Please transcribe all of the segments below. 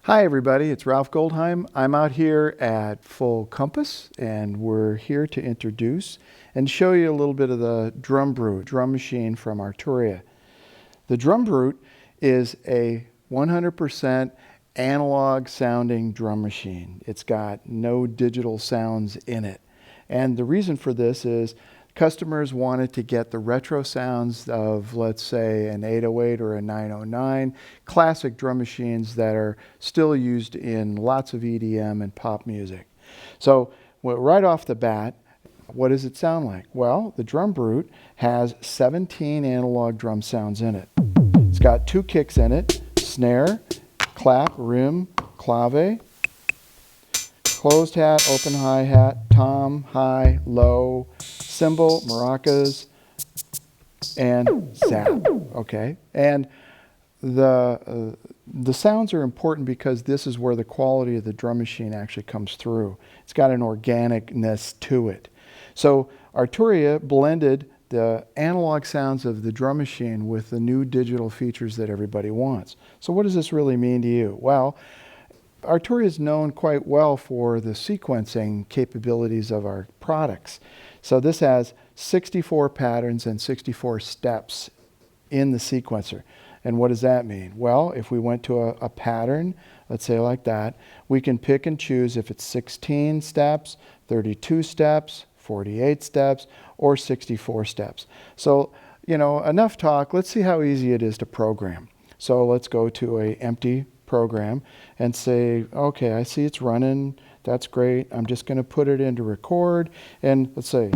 Hi everybody, it's Ralph Goldheim. I'm out here at Full Compass and we're here to introduce and show you a little bit of the DrumBrute drum machine from Arturia. The DrumBrute is a 100% analog sounding drum machine. It's got no digital sounds in it. And the reason for this is customers wanted to get the retro sounds of, let's say, an 808 or a 909, classic drum machines that are still used in lots of EDM and pop music. So right off the bat, what does it sound like? Well, the DrumBrute has 17 analog drum sounds in it. It's got 2 kicks in it: snare, clap, rim, clave, closed hat, open hi-hat, tom, high, low, cymbal, maracas, and zap. Okay, and the sounds are important because this is where the quality of the drum machine actually comes through. It's got an organicness to it. So Arturia blended the analog sounds of the drum machine with the new digital features that everybody wants. So what does this really mean to you? Well, Arturia is known quite well for the sequencing capabilities of our products. So this has 64 patterns and 64 steps in the sequencer. And what does that mean? Well, if we went to a pattern, let's say like that, we can pick and choose if it's 16 steps, 32 steps, 48 steps, or 64 steps. So, enough talk. Let's see how easy it is to program. So let's go to an empty program and say, okay, I see it's running. That's great. I'm just going to put it into record. And let's say,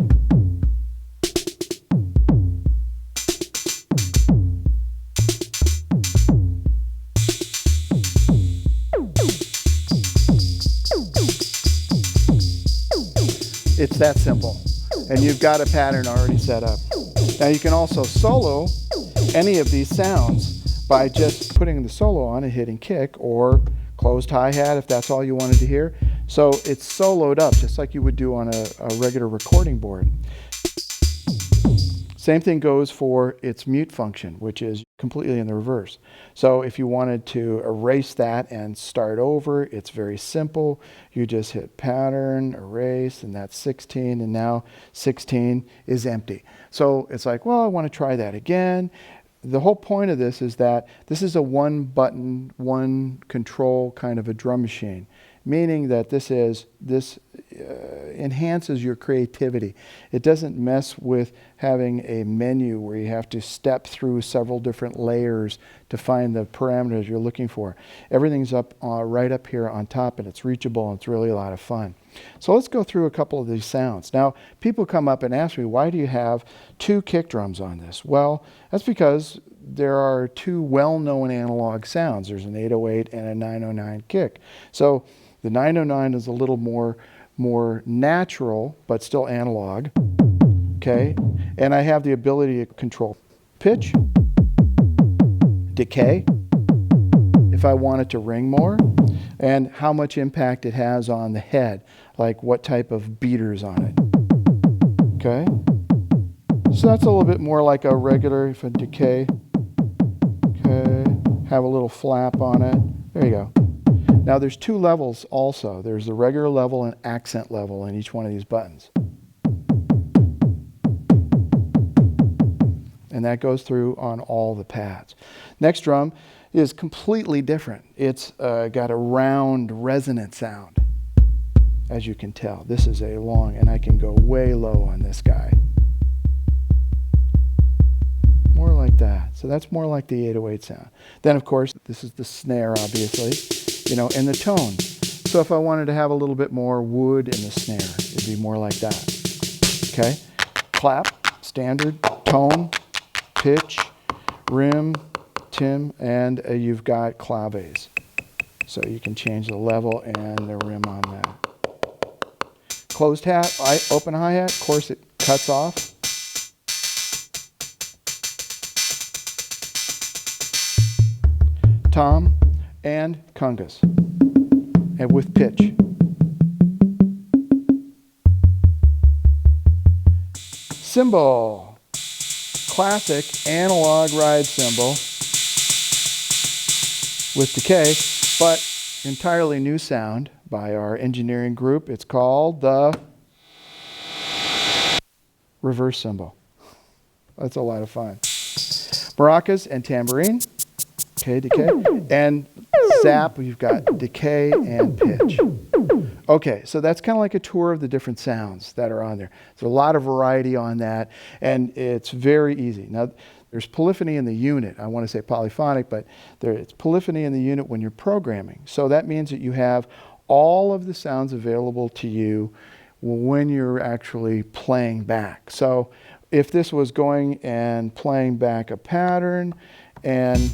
it's that simple. And you've got a pattern already set up. Now you can also solo any of these sounds by just putting the solo on and hitting kick, or closed hi-hat if that's all you wanted to hear. So it's soloed up just like you would do on a regular recording board. Same thing goes for its mute function, which is completely in the reverse. So if you wanted to erase that and start over, it's very simple. You just hit pattern, erase, and that's 16, and now 16 is empty. So it's like, well, I want to try that again. The whole point of this is that this is a one button, one control kind of a drum machine, meaning that this enhances your creativity. It doesn't mess with having a menu where you have to step through several different layers to find the parameters you're looking for. Everything's up right up here on top, and it's reachable, and it's really a lot of fun. So let's go through a couple of these sounds. Now, people come up and ask me, why do you have 2 kick drums on this? Well, that's because there are 2 well-known analog sounds. There's an 808 and a 909 kick. So the 909 is a little more natural, but still analog. Okay, and I have the ability to control pitch, decay, if I want it to ring more, and how much impact it has on the head, like what type of beaters on it. Okay, so that's a little bit more like a regular, if a decay. Okay, have a little flap on it. There you go. Now there's 2 levels also. There's the regular level and accent level in each one of these buttons. And that goes through on all the pads. Next drum is completely different. It's got a round resonant sound, as you can tell. This is a long, and I can go way low on this guy. More like that. So that's more like the 808 sound. Then of course, this is the snare, obviously, and the tone. So if I wanted to have a little bit more wood in the snare, it'd be more like that. Okay? Clap, standard, tone, pitch, rim, tim, and you've got claves. So you can change the level and the rim on that. Closed hat, open hi-hat, of course it cuts off. Tom and congas, and with pitch. Cymbal, classic analog ride cymbal with decay, but entirely new sound by our engineering group. It's called the reverse cymbal. That's a lot of fun. Maracas and tambourine, okay, decay, and zap, we've got decay and pitch. Okay, so that's kind of like a tour of the different sounds that are on there. There's a lot of variety on that, and it's very easy. Now, there's polyphony in the unit. I want to say polyphonic, but it's polyphony in the unit when you're programming. So that means that you have all of the sounds available to you when you're actually playing back. So if this was going and playing back a pattern and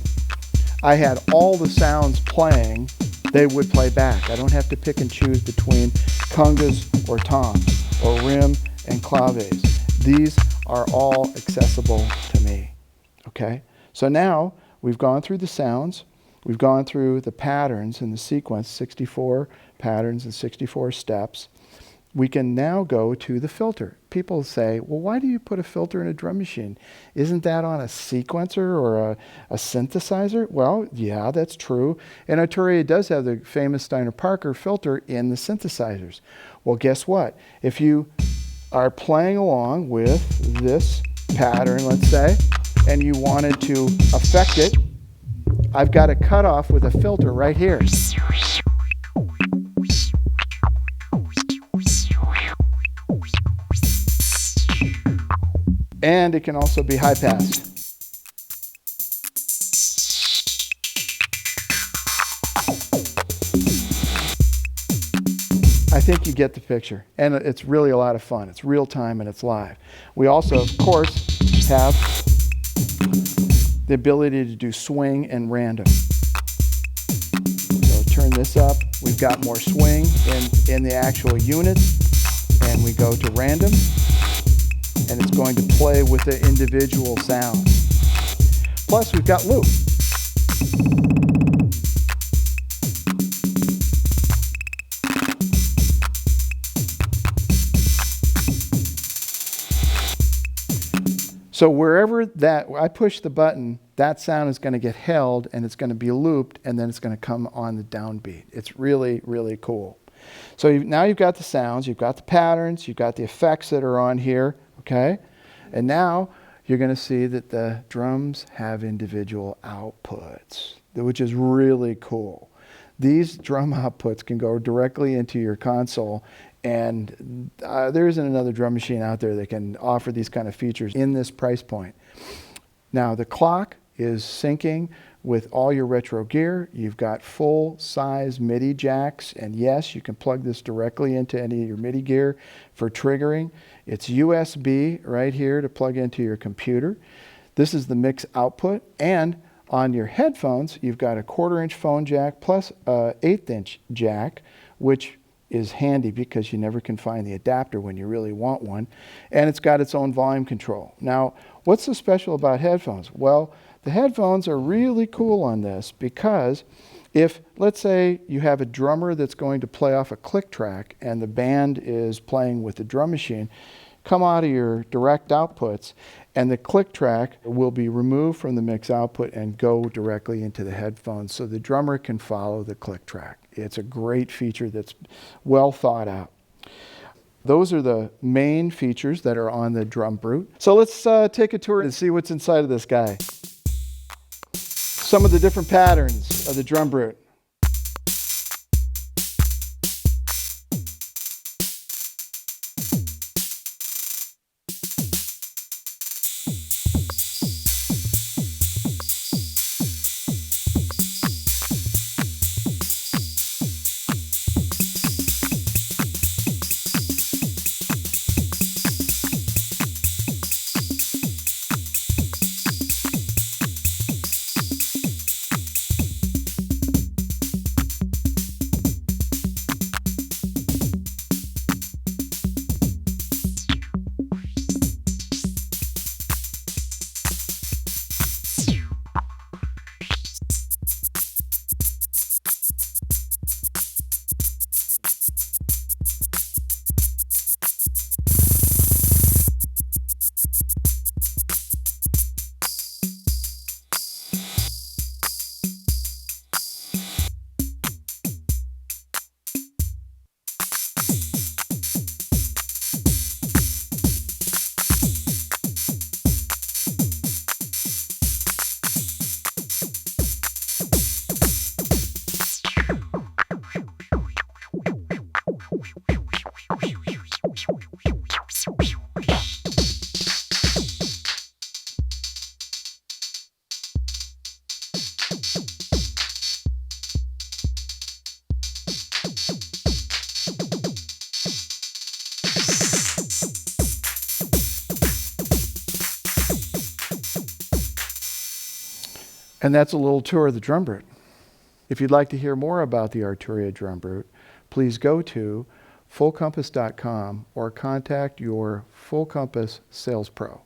I had all the sounds playing, they would play back. I don't have to pick and choose between congas or toms or rim and claves. These are all accessible to me. Okay, so now we've gone through the sounds, we've gone through the patterns in the sequence, 64 patterns and 64 steps. We can now go to the filter. People say, well, why do you put a filter in a drum machine? Isn't that on a sequencer or a synthesizer? Well, yeah, that's true. And Arturia does have the famous Steiner-Parker filter in the synthesizers. Well, guess what? If you are playing along with this pattern, let's say, and you wanted to affect it, I've got a cutoff with a filter right here. And it can also be high pass. I think you get the picture. And it's really a lot of fun. It's real time and it's live. We also, of course, have the ability to do swing and random. So turn this up. We've got more swing in the actual unit. And we go to random. And it's going to play with the individual sounds. Plus, we've got loop. So wherever that I push the button, that sound is going to get held and it's going to be looped and then it's going to come on the downbeat. It's really, really cool. So now you've got the sounds, you've got the patterns, you've got the effects that are on here. Okay, and now you're going to see that the drums have individual outputs, which is really cool. These drum outputs can go directly into your console, and there isn't another drum machine out there that can offer these kind of features in this price point. Now the clock is syncing with all your retro gear. You've got full-size MIDI jacks, and yes, you can plug this directly into any of your MIDI gear for triggering. It's USB right here to plug into your computer. This is the mix output, and on your headphones, you've got a 1/4-inch phone jack plus an 1/8-inch jack, which is handy because you never can find the adapter when you really want one, and it's got its own volume control. Now, what's so special about headphones? Well, the headphones are really cool on this because if, let's say, you have a drummer that's going to play off a click track and the band is playing with the drum machine, come out of your direct outputs and the click track will be removed from the mix output and go directly into the headphones so the drummer can follow the click track. It's a great feature that's well thought out. Those are the main features that are on the DrumBrute. So let's take a tour and see what's inside of this guy. Some of the different patterns of the DrumBrute. And that's a little tour of the DrumBrute. If you'd like to hear more about the Arturia DrumBrute, please go to fullcompass.com or contact your Full Compass sales pro.